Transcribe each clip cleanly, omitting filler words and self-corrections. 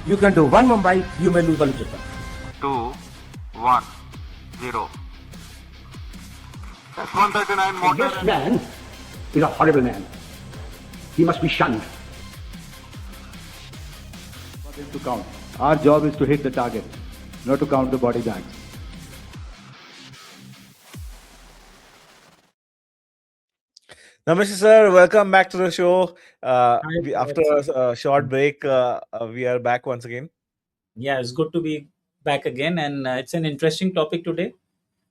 You can do 1 Mumbai, you may lose a little bit. 2, 1, 0. That's 139 motor. This man is a horrible man. He must be shunned. For them to count. Our job is to hit the target, not to count the body bags. Namaste, sir. Welcome back to the show. Hi, After a short break, we are back once again. Yeah, it's good to be back again, and it's an interesting topic today: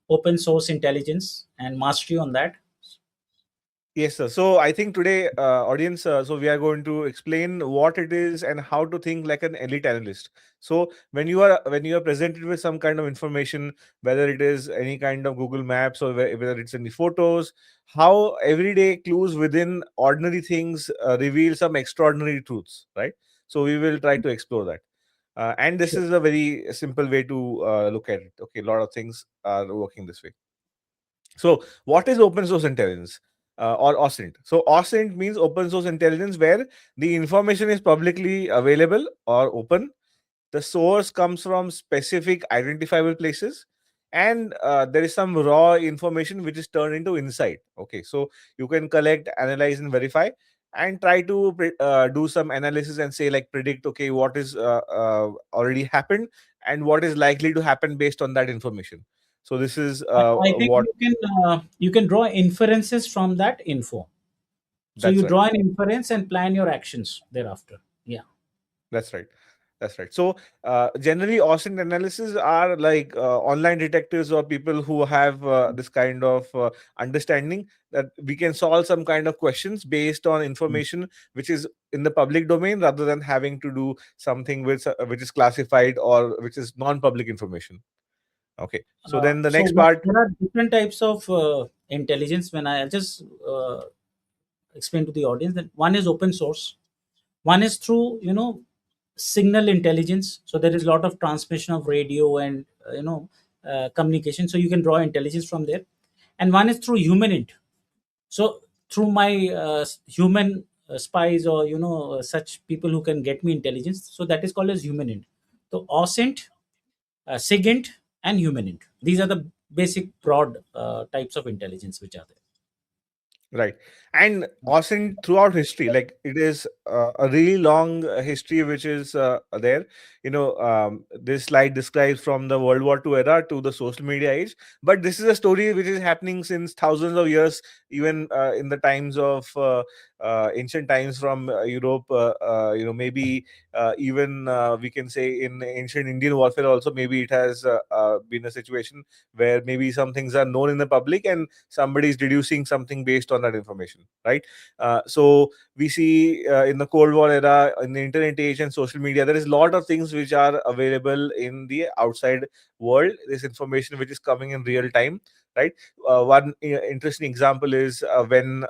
open source intelligence and mastery on that. Yes, sir. So I think today, audience, so we are going to explain what it is and how to think like an elite analyst. So when you are presented with some kind of information, whether it is any kind of Google Maps or whether it's any photos, how everyday clues within ordinary things reveal some extraordinary truths, right? So we will try to explore that. And this Sure. is a very simple way to look at it. Okay, a lot of things are working this way. So, what is open source intelligence or OSINT? So, OSINT means open source intelligence where the information is publicly available or open. The source comes from specific identifiable places, and there is some raw information which is turned into insight. Okay, so you can collect, analyze, and verify, and try to do some analysis and say like predict. Okay, what is already happened and what is likely to happen based on that information. So this is I think what you can draw inferences from that info. So that's you right. draw an inference and plan your actions thereafter. Yeah. That's right. That's right. So, generally, OSINT analysis are like online detectives or people who have this kind of understanding that we can solve some kind of questions based on Mm. information which is in the public domain rather than having to do something which is classified or which is non-public information. Okay. So then the next part. There are different types of intelligence. When I'll just explain to the audience that one is open source, one is through signal intelligence. So there is a lot of transmission of radio and communication, so you can draw intelligence from there. And one is through human int. So through my human spies, or such people who can get me intelligence, so that is called as human int. So OSINT, SIGINT, and human int, these are the basic broad types of intelligence which are there. Right. And Austin throughout history, like it is a really long history which is there. This slide describes from the World War II era to the social media age. But this is a story which is happening since thousands of years, even in the times of ancient times from Europe. Maybe even we can say in ancient Indian warfare also, maybe it has been a situation where maybe some things are known in the public and somebody is deducing something based on that information, right? So we see in the Cold War era, in the internet age and social media, there is a lot of things which are available in the outside world. This information which is coming in real time, right? One interesting example is when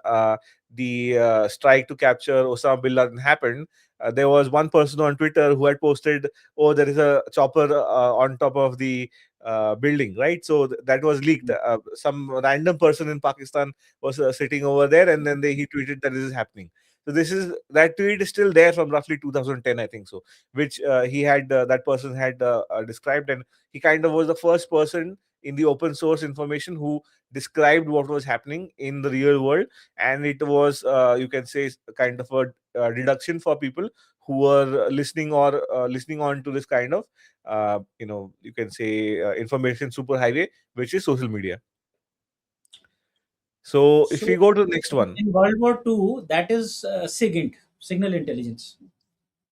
the strike to capture Osama bin Laden happened. There was one person on Twitter who had posted, "Oh, there is a chopper on top of the building," right? So that was leaked. Some random person in Pakistan was sitting over there, and then he tweeted that this is happening. So that tweet is still there from roughly 2010, I think so, which he had that person had described, and he kind of was the first person in the open source information who described what was happening in the real world, and it was you can say kind of a deduction for people who were listening or listening on to this kind of you can say information superhighway, which is social media. So if we So go to the next one. in World War II, that is SIGINT, signal intelligence.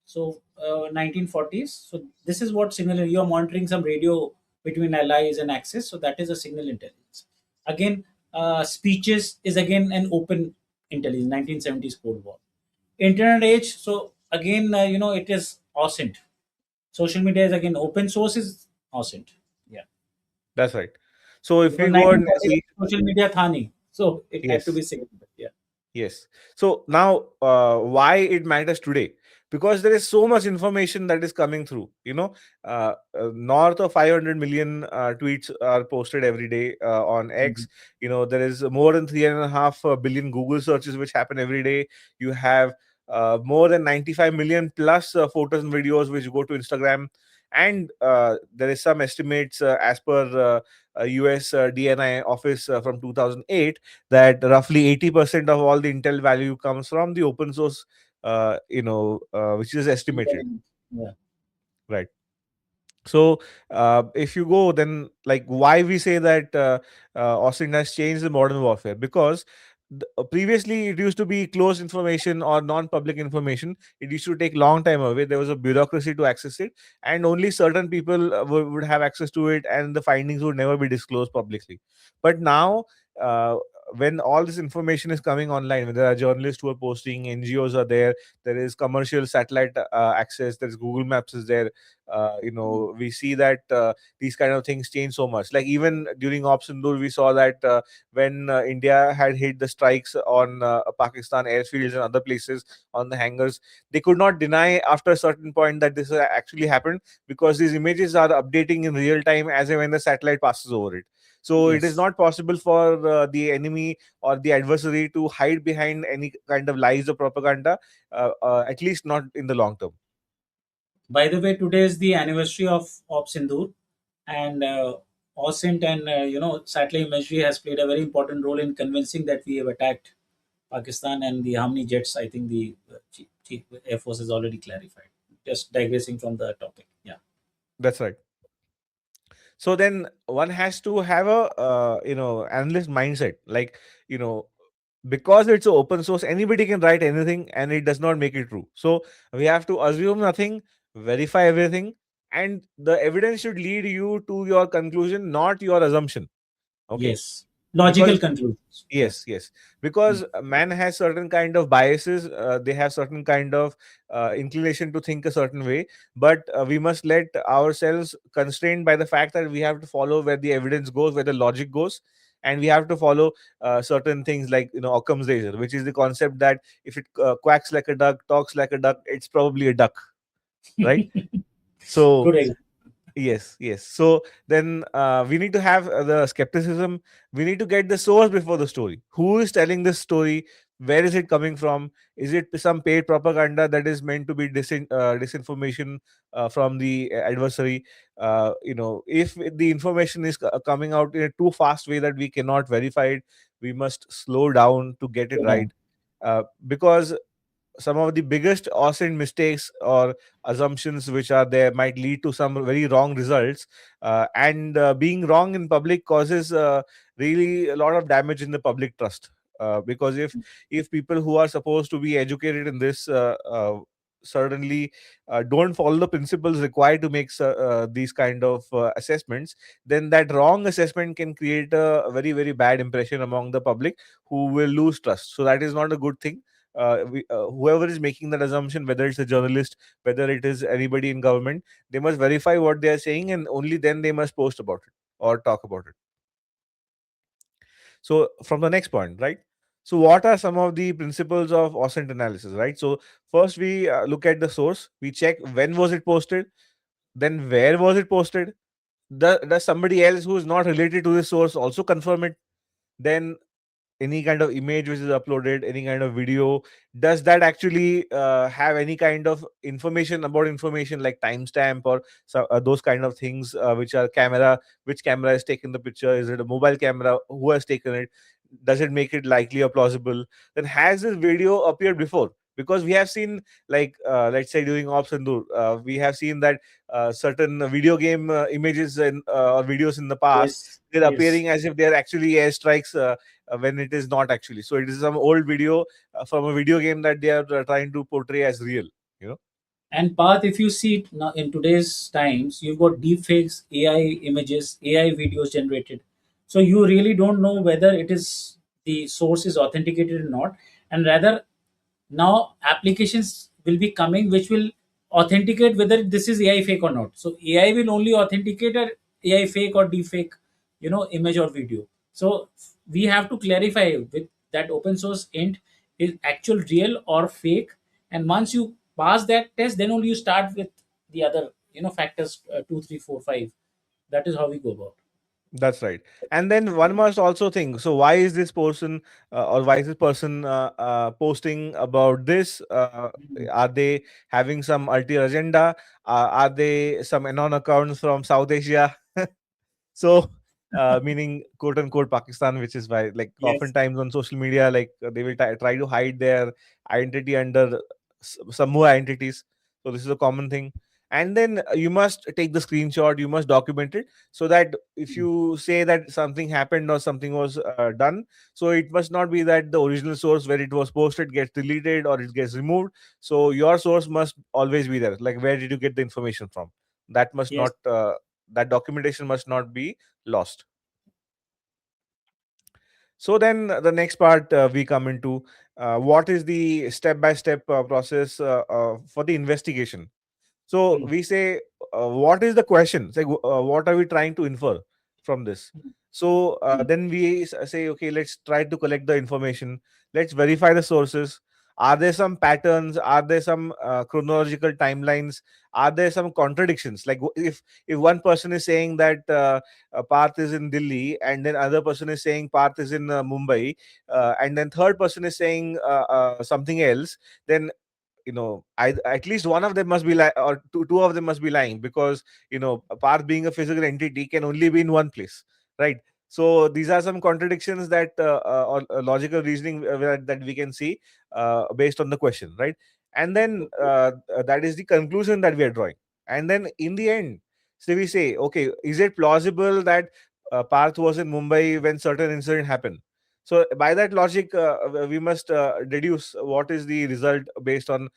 So 1940s. So this is what signal you are monitoring some radio between allies and Axis. So that is a signal intelligence. Again, speeches is again an open intelligence. 1970s Cold War. Internet age. So again, it is OSINT. Social media is again open source is OSINT. Yeah, That's right. So if because we go on 1940s social media thani. So it had to yes. be signal. Yeah. Yes. So now, why it matters today? Because there is so much information that is coming through. North of 500 million tweets are posted every day on X. Mhm. There is more than 3.5 billion Google searches which happen every day. You have more than 95 million plus photos and videos which go to Instagram. And there is some estimates as per US DNI office from 2008 that roughly 80% of all the intel value comes from the open source, which is estimated, Yeah. right? So if you go, then like why we say that OSINT has changed the modern warfare, because previously it used to be closed information or non-public information. It used to take long time away. There was a bureaucracy to access it, and only certain people would have access to it, and the findings would never be disclosed publicly. But now, uh, when all this information is coming online, when there are journalists who are posting, NGOs are there, there is commercial satellite access, there's Google Maps is there. We see that these kind of things change so much. Like even during Op Sindoor, we saw that when India had hit the strikes on Pakistan airfields and other places on the hangars, they could not deny after a certain point that this actually happened, because these images are updating in real time as and when the satellite passes over it. So it is Yes. not possible for the enemy or the adversary to hide behind any kind of lies or propaganda, at least not in the long term. By the way, today is the anniversary of Op Sindoor, and OSINT and satellite imagery has played a very important role in convincing that we have attacked Pakistan, and the how many jets. I think the Chief Air Force has already clarified. Just digressing from the topic. Yeah. That's right. So then one has to have a analyst mindset, like, you know because it's open source, anybody can write anything and it does not make it true. So we have to assume nothing, verify everything, and the evidence should lead you to your conclusion, not your assumption. Okay. Yes. Logical Because conclusions. Yeah. yes, yes. Because man has certain kind of biases. They have certain kind of inclination to think a certain way. But we must let ourselves constrained by the fact that we have to follow where the evidence goes, where the logic goes, and we have to follow certain things like, Occam's razor, which is the concept that if it quacks like a duck, talks like a duck, it's probably a duck, right? So Good example. yes, yes. So then we need to have the skepticism. We need to get the source before the story. Who is telling this story? Where is it coming from? Is it some paid propaganda that is meant to be disinformation from the adversary? If the information is coming out in a too fast way that we cannot verify it, we must slow down to get it Slow right. down. Because some of the biggest OSINT mistakes or assumptions which are there might lead to some very wrong results. And being wrong in public causes really a lot of damage in the public trust. Because if people who are supposed to be educated in this certainly don't follow the principles required to make these kind of assessments, then that wrong assessment can create a very, very bad impression among the public, who will lose trust. So that is not a good thing. Whoever is making that assumption, whether it's a journalist, whether it is anybody in government, they must verify what they are saying, and only then they must post about it or talk about it. So from the next point, right? So what are some of the principles of OSINT analysis, right? So first we look at the source. We check when was it posted, then where was it posted. Does somebody else who is not related to this source also confirm it? Then any kind of image which is uploaded, any kind of video, does that actually have any kind of information about information like timestamp or those kind of things, which are which camera has taken the picture? Is it a mobile camera? Who has taken it? Does it make it likely or plausible? Then has this video appeared before? Because we have seen, like, let's say during Ops Sindoor, we have seen that certain video game images or videos in the past, Yes. they're Yes. appearing as if they're actually airstrikes, when it is not actually. So it is some old video from a video game that they are trying to portray as real. You know. And Path, if you see it now in today's times, you've got deepfakes, AI images, AI videos generated. So you really don't know whether it is the source is authenticated or not. And rather, now applications will be coming which will authenticate whether this is AI fake or not. So AI will only authenticate a AI fake or deepfake, image or video. So we have to clarify with that open source int is actual real or fake. And once you pass that test, then only you start with the other factors, 2, 3, 4, 5. That is how we go about. That's right. And then one must also think, so why is this person or why is this person posting about this? Are they having some ulterior agenda? Are they some anon accounts from South Asia? So, meaning quote unquote Pakistan, which is why, like, Yes. oftentimes on social media, like they will try to hide their identity under some more entities. So, this is a common thing. And then you must take the screenshot, you must document it, so that if you say that something happened or something was done, so it must not be that the original source where it was posted gets deleted or it gets removed. So, your source must always be there. Like, where did you get the information from? That must Yes. not, that documentation must not be lost. So then the next part we come into, what is the step by step process for the investigation. So Mm. we say, what is the question? It's like, what are we trying to infer from this? So then we say, okay, let's try to collect the information. Let's verify the sources. Are there some patterns? Are there some chronological timelines? Are there some contradictions? Like, if one person is saying that Parth is in Delhi, and then other person is saying Parth is in Mumbai, and then third person is saying something else, then at least one of them must be lying, or two of them must be lying, because a Parth being a physical entity can only be in one place, right? So these are some contradictions that or logical reasoning that we can see based on the question, right? And then that is the conclusion that we are drawing. And then in the end, so we say, okay, is it plausible that Parth was in Mumbai when certain incident happened? So by that logic, we must deduce what is the result based on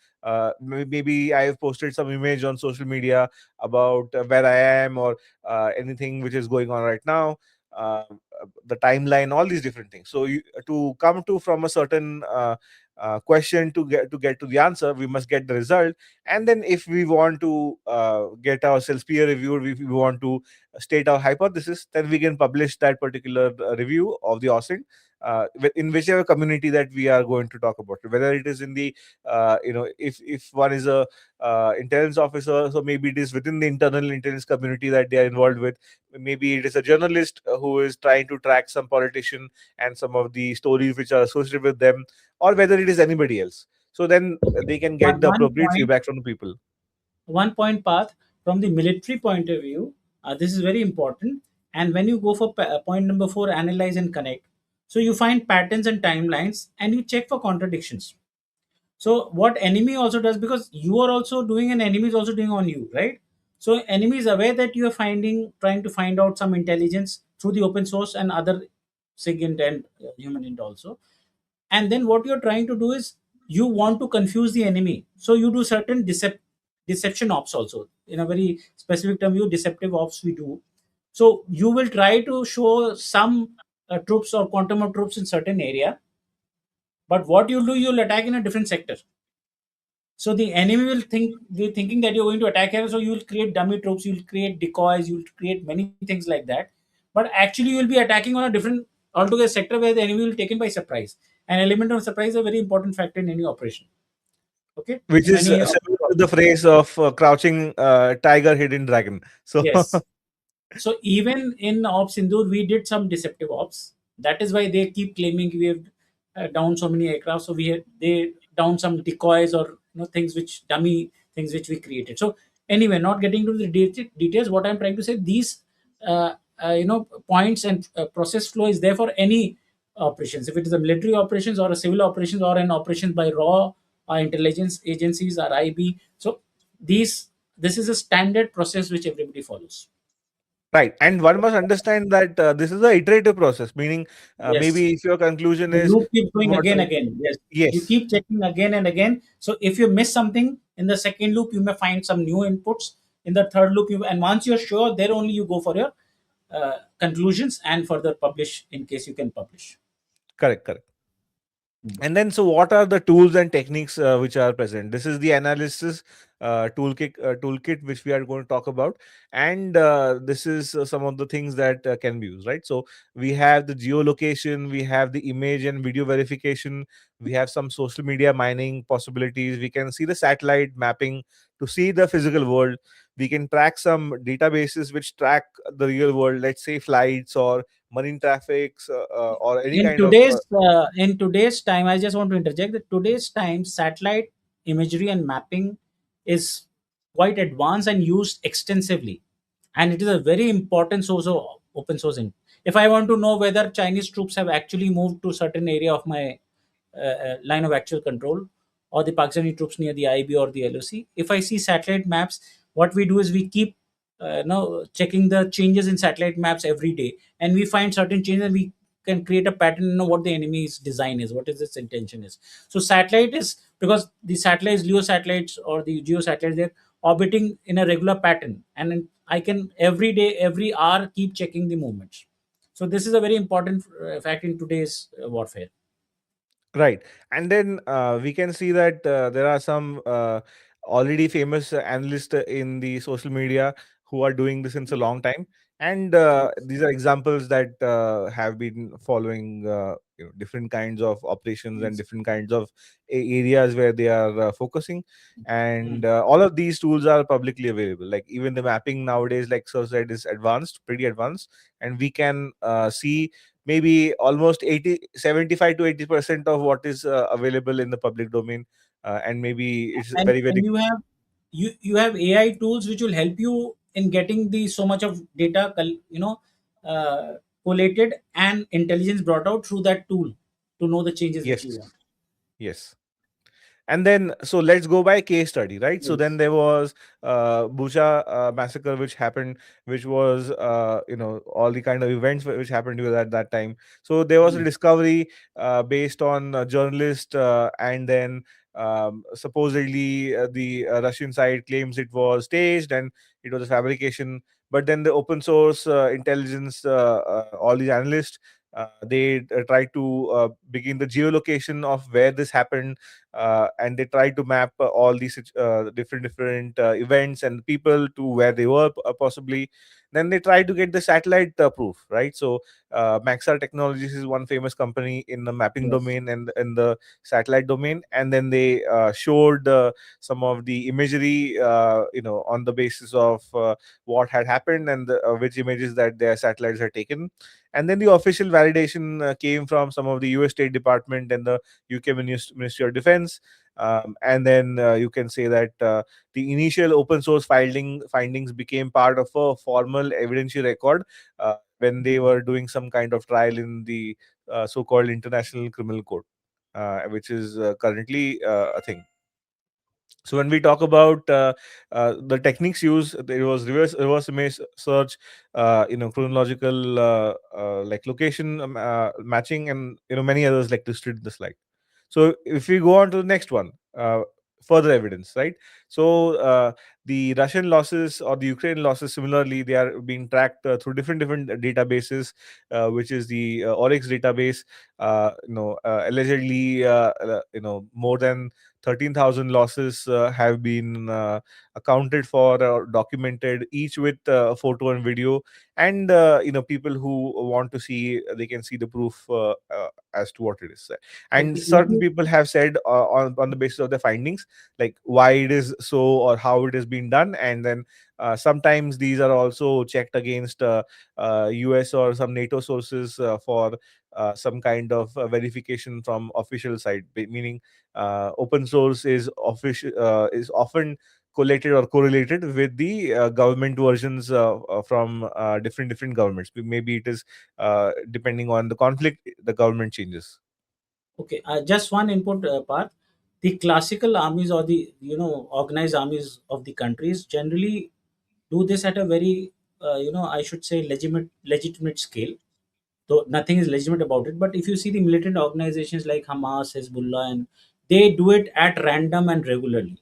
maybe I have posted some image on social media about where I am, or anything which is going on right now, uh, the timeline, all these different things. So to come to from a certain question to get to the answer, we must get the result. And then if we want to get ourselves peer reviewed, if we want to state our hypothesis, then we can publish that particular review of the OSINT in whichever community that we are going to talk about, whether it is in the if one is a intelligence officer, so maybe it is within the internal intelligence community that they are involved with. Maybe it is a journalist who is trying to track some politician and some of the stories which are associated with them, or whether it is anybody else. So then they can One, get the one appropriate point, feedback from the people. one point path from the military point of view. This is very important. And when you go for point number 4, analyze and connect. So you find patterns and timelines, and you check for contradictions. So what enemy also does, because you are also doing and enemy is also doing on you, right? So enemy is aware that you are trying to find out some intelligence through the open source and other SIG and human int also. And then what you're trying to do is you want to confuse the enemy, so you do certain deception ops also. In a very specific term, you deceptive ops we do. So you will try to show some troops or quantum of troops in certain area, but what you do, you'll attack in a different sector. So the enemy will be thinking that you're going to attack here, so you will create dummy troops, you'll create decoys, you'll create many things like that. But actually you will be attacking on a different altogether sector, where the enemy will be taken by surprise. An element of surprise is a very important factor in any operation. Okay, Which in is any similar to the phrase of crouching tiger, hidden dragon. So yes. So even in Ops Sindoor, we did some deceptive ops. That is why they keep claiming we have down so many aircraft. So they down some decoys, or things which dummy things which we created. So anyway, not getting to the details. What I'm trying to say, these points and process flow is there for any operations. If it is a military operations or a civil operations or an operation by raw intelligence agencies or IB. So this is a standard process which everybody follows. right, and one must understand that this is a iterative process, meaning Yes. maybe if your conclusion The is loop keeps going what again, again. Yes. You yes. keep checking again and again. So if you miss something in the second loop, you may find some new inputs. In the third loop, and once you're sure, there only you go for your conclusions and further publish in case you can publish. Correct, correct. And then, so what are the tools and techniques which are present? This is the analysis toolkit which we are going to talk about, and this is some of the things that can be used, right? So we have the geolocation, we have the image and video verification, we have some social media mining possibilities, we can see the satellite mapping to see the physical world, we can track some databases which track the real world, let's say flights or marine traffics, or any In kind of today's time, I just want to interject that today's time satellite imagery and mapping is quite advanced and used extensively, and it is a very important source of open sourcing. If I want to know whether Chinese troops have actually moved to certain area of my line of actual control, or the Pakistani troops near the IB or the LOC, if I see satellite maps, what we do is we keep checking the changes in satellite maps every day, and we find certain changes, and we can create a pattern, what the enemy's design is, what is its intention is. So satellite is, because the satellites, Leo satellites or the Geo satellites, they're orbiting in a regular pattern, and I can every day, every hour keep checking the movements. So this is a very important fact in today's warfare. Right. And then we can see that there are some already famous analysts in the social media who are doing this since a long time. And these are examples that have been following different kinds of operations and different kinds of areas where they are focusing. And all of these tools are publicly available. Like even the mapping nowadays, like Sir said, is advanced, pretty advanced. And we can see maybe almost 80, 75 to 80% of what is available in the public domain, and maybe it's and very and very you have AI tools which will help you in getting the so much of data collated and intelligence brought out through that tool to know the changes which yes, you want. yes. And then, so let's go by case study, right? So then Yes. there was Bucha massacre, which happened, which was all the kind of events which happened at that time. So there was a Mm. discovery based on a journalist, and then supposedly the Russian side claims it was staged and it was a fabrication. But then the open source intelligence, all these analysts, they tried to begin the geolocation of where this happened, and they tried to map all these different events and people to where they were, possibly. Then they tried to get the satellite proof, right? So Maxar Technologies is one famous company in the mapping Yes. domain and in the satellite domain, and then they showed some of the imagery, on the basis of what had happened and which images that their satellites had taken. And then the official validation came from some of the US State Department and the UK Ministry of Defense. And then you can say that the initial open source findings became part of a formal evidentiary record when they were doing some kind of trial in the so-called International Criminal Court, which is currently a thing. So when we talk about the techniques used, there was reverse image search, chronological like location matching, and many others like listed in the slide. So if we go on to the next one, further evidence, right? So the Russian losses or the Ukraine losses, similarly, they are being tracked through different databases, which is the Oryx database. Allegedly, more than 13,000 losses have been accounted for or documented, each with a photo and video. And people who want to see, they can see the proof as to what it is. And Okay. Let certain me people have said on the basis of their findings, like why it is so or how it has been done. And then sometimes these are also checked against US or some NATO sources for some kind of verification from official side, meaning open source is official, is often collated or correlated with the government versions from different governments. Maybe it is depending on the conflict, the government changes. Okay, just one input part. The classical armies or the organized armies of the countries generally do this at a very I should say legitimate scale. Though nothing is legitimate about it, but if you see the militant organizations like Hamas, Hezbollah, and they do it at random and regularly.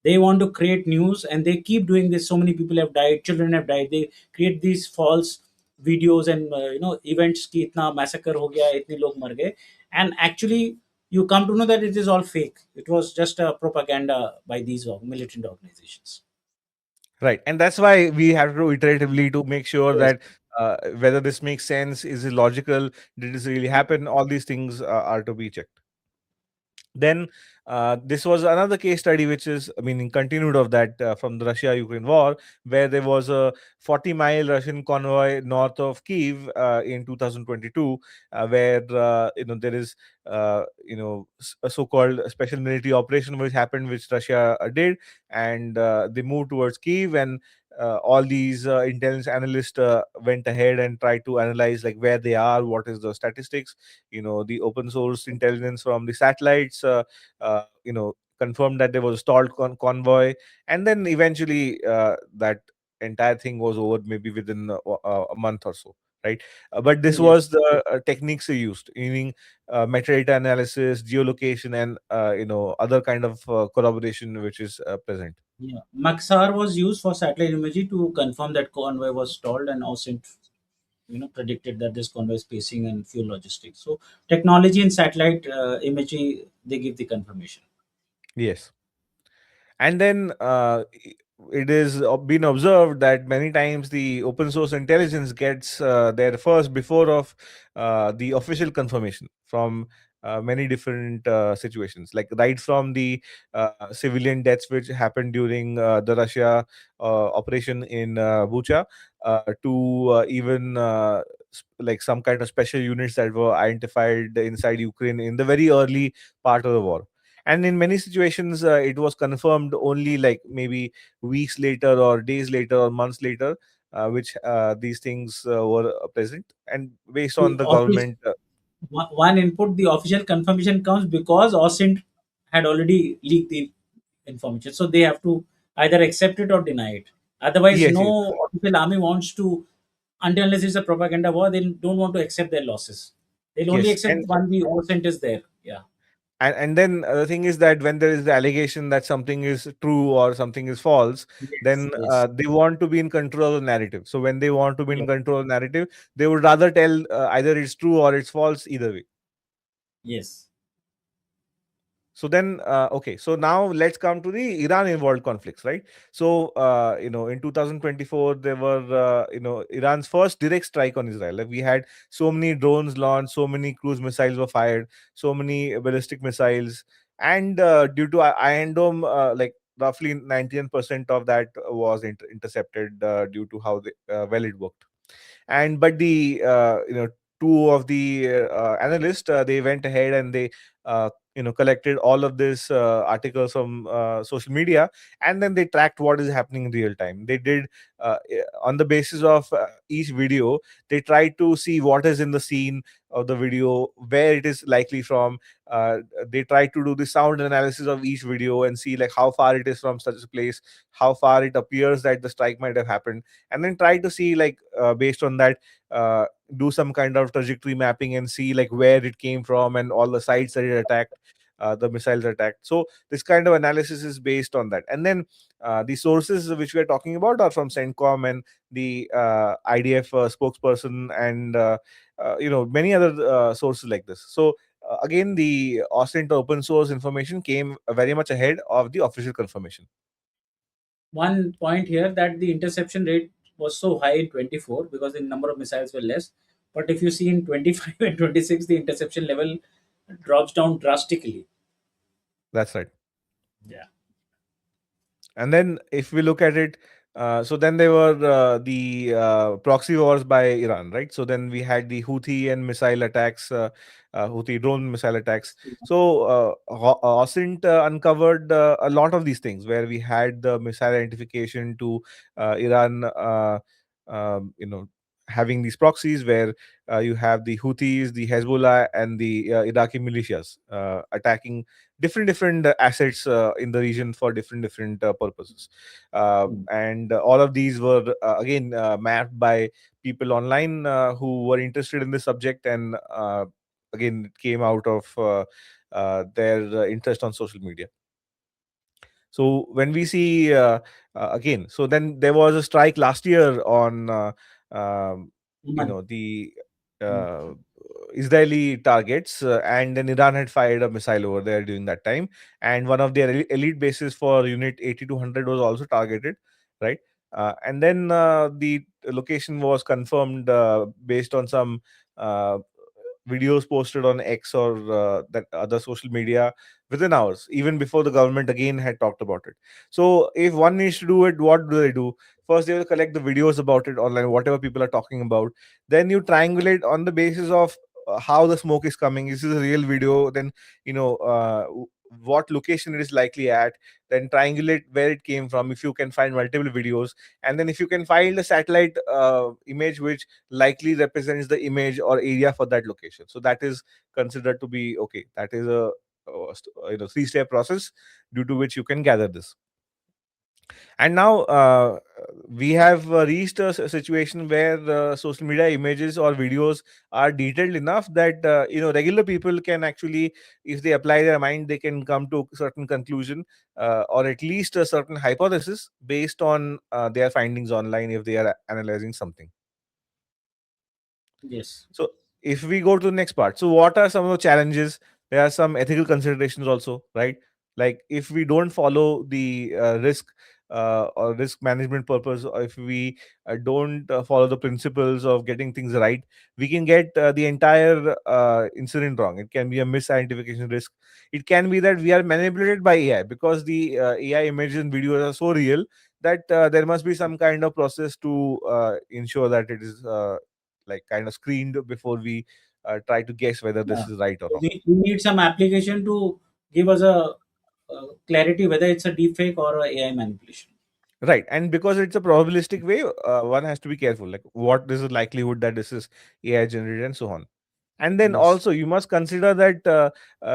They want to create news, and they keep doing this. So many people have died, children have died. They create these false videos and events ki itna massacre ho gaya, itne log mar gaye, and actually you come to know that it is all fake. It was just a propaganda by these militant organizations. Right, and that's why we have to iteratively to make sure Yes. that whether this makes sense, is it logical, did this really happen, all these things are to be checked. Then this was another case study, which is, I mean, continued of that from the Russia-Ukraine war, where there was a 40-mile Russian convoy north of Kiev in 2022, where there is a so-called special military operation which happened, which Russia did, and they moved towards Kiev, and all these intelligence analysts went ahead and tried to analyze like where they are, what is the statistics, the open source intelligence from the satellites confirmed that there was a stalled convoy, and then eventually that entire thing was over, maybe within a month or so, right? But this Yes. was the techniques they used, meaning metadata analysis, geolocation, and other kind of collaboration which is present. Yeah. Maxar was used for satellite imagery to confirm that convoy was stalled, and OSINT, predicted that this convoy is pacing and fuel logistics. So technology and satellite imagery, they give the confirmation. Yes. And then it is been observed that many times the open source intelligence gets there first before of the official confirmation from many different situations, like right from the civilian deaths which happened during the Russia operation in Bucha, to even like some kind of special units that were identified inside Ukraine in the very early part of the war. And in many situations it was confirmed only like maybe weeks later or days later or months later, which these things were present, and based on The the office, government. one input, the official confirmation comes because OSINT had already leaked the information. So they have to either accept it or deny it. Otherwise, Yes, yes, no official army wants to, until unless it's a propaganda war, they don't want to accept their losses. They'll only yes. accept when the OSINT is there. Yeah. And then the thing is that when there is the allegation that something is true or something is false, Yes. then Yes. they want to be in control of the narrative. So when they want to be in Yes. control of the narrative, they would rather tell either it's true or it's false, either way. Yes. So then, okay, so now let's come to the Iran involved conflicts, right? So, in 2024, there were, Iran's first direct strike on Israel. Like we had so many drones launched, so many cruise missiles were fired, so many ballistic missiles. And due to Iron Dome, like roughly 99% of that was intercepted due to how well it worked. And but the two of the analysts, they went ahead and they collected all of this articles from social media, and then they tracked what is happening in real time. They did on the basis of each video, they tried to see what is in the scene of the video, where it is likely from. They tried to do the sound analysis of each video and see like how far it is from such a place, how far it appears that the strike might have happened, and then try to see like based on that, uh, do some kind of trajectory mapping and see like where it came from and all the sites that it attacked, the missiles attacked. So this kind of analysis is based on that. And then the sources which we are talking about are from CENTCOM and the IDF spokesperson, and many other sources like this. So again, the OSINT open source information came very much ahead of the official confirmation. One point here, that the interception rate was so high in 24 because the number of missiles were less. But if you see in 25 and 26, the interception level drops down drastically. That's right. Yeah. And then if we look at it, so then there were the proxy wars by Iran, right? So then we had the Houthi and missile attacks, Houthi drone missile attacks. So OSINT uncovered a lot of these things, where we had the missile identification to Iran, having these proxies where you have the Houthis, the Hezbollah, and the Iraqi militias attacking different assets in the region for different purposes, Mm. and all of these were again mapped by people online who were interested in this subject, and again it came out of their interest on social media. So when we see again, so then there was a strike last year on um, Oman. the Mm. Israeli targets, and then Iran had fired a missile over there during that time, and one of their elite bases for Unit 80 to 100 was also targeted, right? And then the location was confirmed based on some uh, videos posted on X or that other social media within hours, even before the government again had talked about it. So, if one needs to do it, what do they do? First, they will collect the videos about it online, whatever people are talking about. Then you triangulate on the basis of how the smoke is coming. Is this a real video? Then what location it is likely at. Then triangulate where it came from. If you can find multiple videos, and then if you can find a satellite image which likely represents the image or area for that location, so that is considered to be okay. That is a three-step process due to which you can gather this. And now we have reached a situation where social media images or videos are detailed enough that regular people can actually, if they apply their mind, they can come to a certain conclusion, or at least a certain hypothesis based on their findings online if they are analyzing something. Yes. So if we go to the next part, so what are some of the challenges? There are some ethical considerations also, right? Like if we don't follow the risk or risk management purpose, or if we don't follow the principles of getting things right, we can get the entire incident wrong. It can be a misidentification risk. It can be that we are manipulated by AI, because the AI images and videos are so real that there must be some kind of process to ensure that it is like kind of screened before we try to guess whether Yeah. this is right or So wrong. we need some application to give us a clarity whether it's a deep fake or a AI manipulation. Right, and because it's a probabilistic way, one has to be careful, like what is the likelihood that this is AI generated and so on. And then Yes. also you must consider that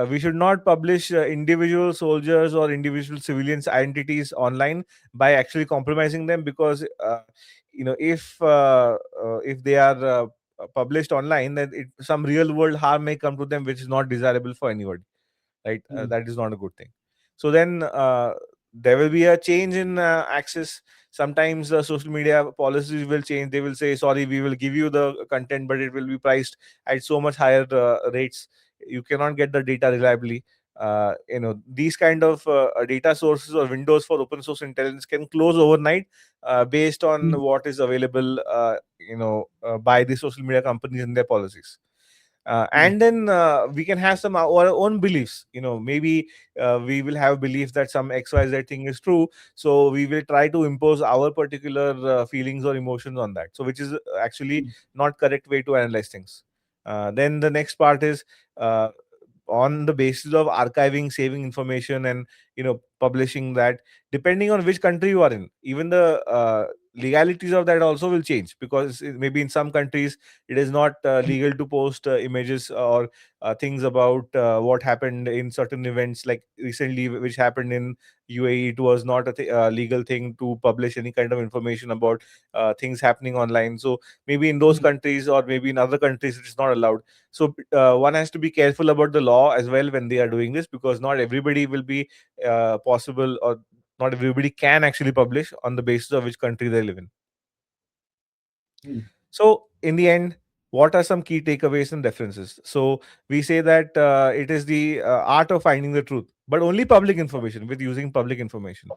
we should not publish individual soldiers or individual civilians identities online by actually compromising them, because if they are published online, then some real world harm may come to them which is not desirable for anybody, right? Mm. That is not a good thing. So then there will be a change in access. Sometimes social media policies will change. They will say, sorry, we will give you the content, but it will be priced at so much higher rates. You cannot get the data reliably. These kind of data sources or windows for open source intelligence can close overnight based on Mm. what is available by the social media companies and their policies. Mm. And then we can have some our own beliefs. Maybe we will have belief that some XYZ thing is true, so we will try to impose our particular feelings or emotions on that, so which is actually Mm. not correct way to analyze things. Then the next part is on the basis of archiving, saving information, and publishing that, depending on which country you are in, even the legalities of that also will change, because maybe in some countries it is not legal to post images or things about what happened in certain events, like recently which happened in UAE. It was not a legal thing to publish any kind of information about things happening online. So maybe in those Mm. countries, or maybe in other countries, it is not allowed. So one has to be careful about the law as well when they are doing this, because not everybody will be possible, or not everybody can actually publish on the basis of which country they live in. Mm. So, in the end, what are some key takeaways and references? So, we say that it is the art of finding the truth, but only public information, with using public information.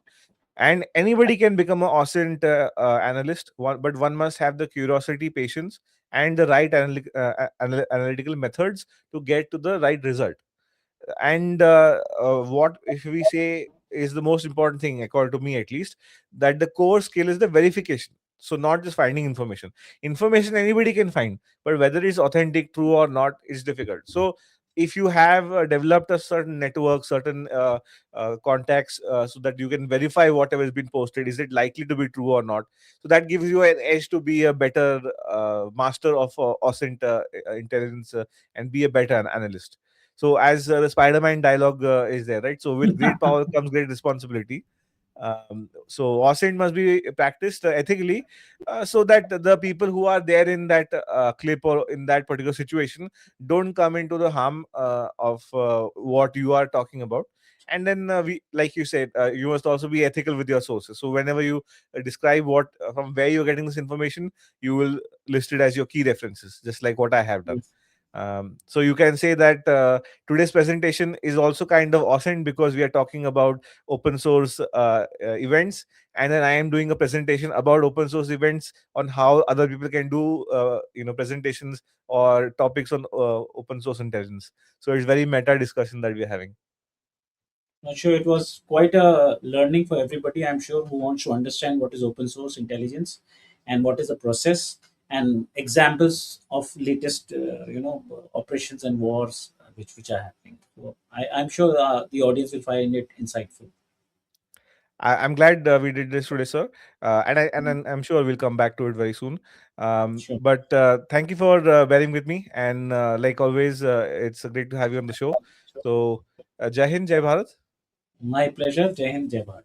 And anybody can become an OSINT analyst, but one must have the curiosity, patience, and the right analytical methods to get to the right result. And what if we say is the most important thing, according to me at least, that the core skill is the verification. So not just finding information anybody can find, but whether it's authentic, true or not is difficult. So if you have developed a certain network, certain contacts, so that you can verify whatever has been posted, is it likely to be true or not, so that gives you an edge to be a better master of OSINT intelligence, and be a better analyst. So as the Spider-Man dialogue is there, right? So with great power comes great responsibility. So OSINT must be practiced ethically, so that the people who are there in that clip or in that particular situation don't come into the harm of what you are talking about. And then we, like you said, you must also be ethical with your sources. So whenever you describe what from where you're getting this information, you will list it as your key references, just like what I have done. Yes. So you can say that today's presentation is also kind of OSINT because we are talking about open source events, and then I am doing a presentation about open source events on how other people can do presentations or topics on open source intelligence. So it's very meta discussion that we are having. Not sure, it was quite a learning for everybody, I'm sure, who wants to understand what is open source intelligence and what is the process and examples of latest, operations and wars which are happening. So I'm sure the audience will find it insightful. I'm glad we did this today, sir, and I'm sure we'll come back to it very soon. Sure. But thank you for bearing with me, and like always, it's great to have you on the show. So, Jai Hind, Jai Bharat. My pleasure. Jai Hind, Jai Bharat.